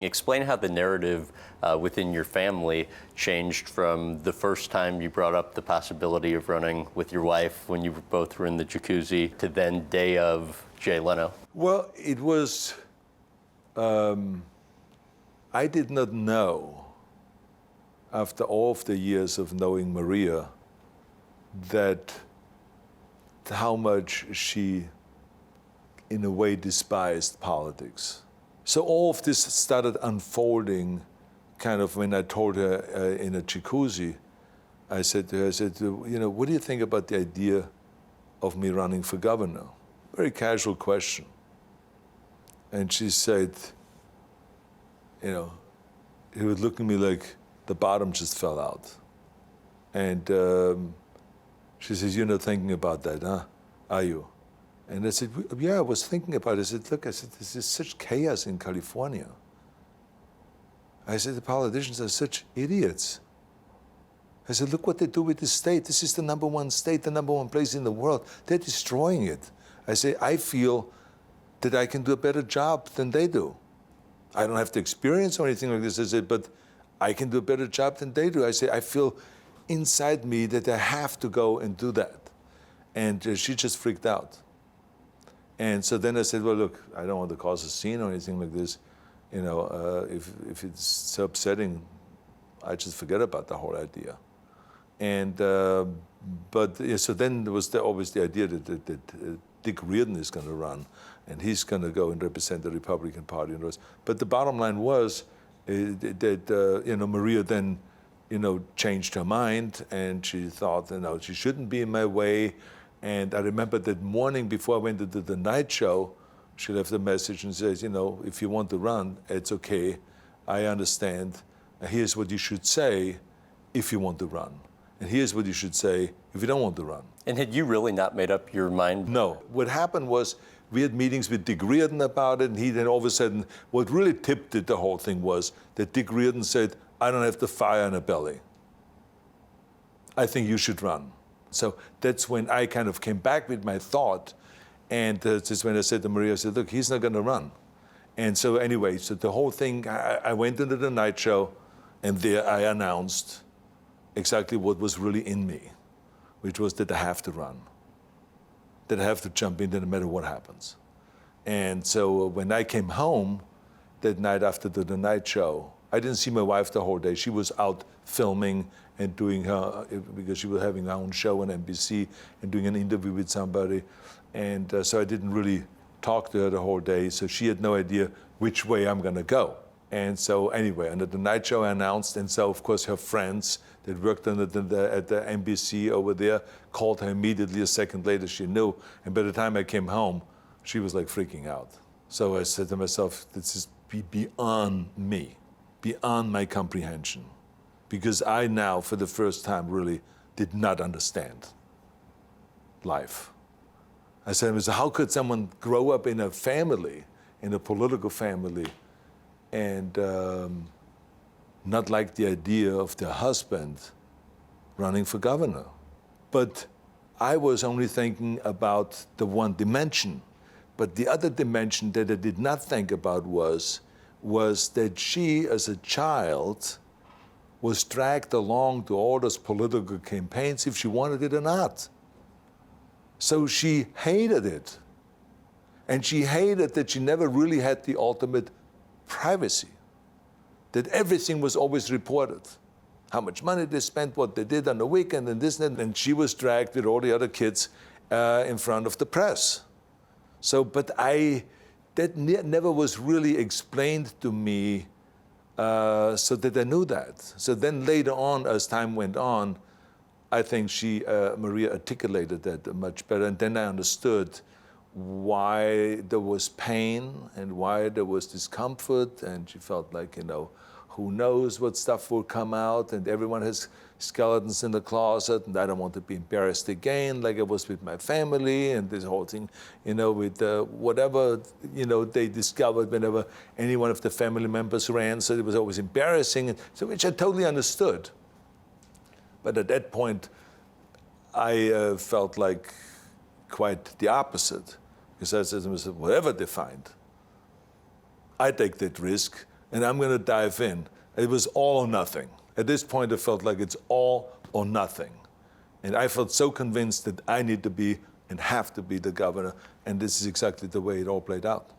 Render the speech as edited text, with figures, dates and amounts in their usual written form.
Explain how the narrative within your family changed from the first time you brought up the possibility of running with your wife when you both were in the jacuzzi to then day of Jay Leno. Well, it was, I did not know, after all of the years of knowing Maria, that how much she, in a way, despised politics. So all of this started unfolding kind of when I told her in a jacuzzi. I said to her, what do you think about the idea of me running for governor? Very casual question. And she said, he would look at me like the bottom just fell out. And she says, you're not thinking about that, huh? Are you? And I said, yeah, I was thinking about it. I said, look, this is such chaos in California. I said, the politicians are such idiots. I said, look what they do with this state. This is the #1 state, the #1 place in the world. They're destroying it. I say, I feel that I can do a better job than they do. I don't have the experience or anything like this. I said, but I can do a better job than they do. I say, I feel inside me that I have to go and do that. And she just freaked out. And so then I said, well, look, I don't want to cause a scene or anything like this. If it's so upsetting, I just forget about the whole idea. And, so then there was always the idea that Dick Reardon is going to run, and he's going to go and represent the Republican Party. But the bottom line was that, Maria then, changed her mind, and she thought, she shouldn't be in my way. And I remember that morning before I went to the night show, she left a message and says, if you want to run, it's okay. I understand. Here's what you should say if you want to run. And here's what you should say if you don't want to run. And had you really not made up your mind? No. What happened was we had meetings with Dick Reardon about it, and he then all of a sudden, what really tipped it, the whole thing was that Dick Reardon said, I don't have the fire in a belly. I think you should run. So that's when I kind of came back with my thought, and that's when I said to Maria, I said, look, he's not going to run. And so anyway, so the whole thing, I went into the night show, and there I announced exactly what was really in me, which was that I have to run, that I have to jump in no matter what happens. And so when I came home that night after the night show, I didn't see my wife the whole day. She was out filming and doing her, because she was having her own show on NBC and doing an interview with somebody. And so I didn't really talk to her the whole day. So she had no idea which way I'm going to go. And so anyway, under the night show I announced, and so of course her friends that worked at the NBC over there called her immediately. A second later she knew. And by the time I came home, she was like freaking out. So I said to myself, this is beyond me, beyond my comprehension. Because I now, for the first time, really did not understand life. I said, how could someone grow up in a family, in a political family, and not like the idea of their husband running for governor? But I was only thinking about the one dimension. But the other dimension that I did not think about was that she, as a child, was dragged along to all those political campaigns if she wanted it or not. So she hated it. And she hated that she never really had the ultimate privacy, that everything was always reported. How much money they spent, what they did on the weekend, and this and that. And she was dragged with all the other kids in front of the press. So, but that never was really explained to me, so that I knew that. So then later on, as time went on, I think Maria articulated that much better. And then I understood why there was pain and why there was discomfort. And she felt like, who knows what stuff will come out, and everyone has skeletons in the closet, and I don't want to be embarrassed again, like I was with my family, and this whole thing, with whatever, they discovered whenever any one of the family members ran, so it was always embarrassing, and so which I totally understood. But at that point, I felt like quite the opposite, because I said to myself, whatever they find, I take that risk. and I'm going to dive in. It was all or nothing. At this point, I felt like it's all or nothing. And I felt so convinced that I need to be and have to be the governor, and this is exactly the way it all played out.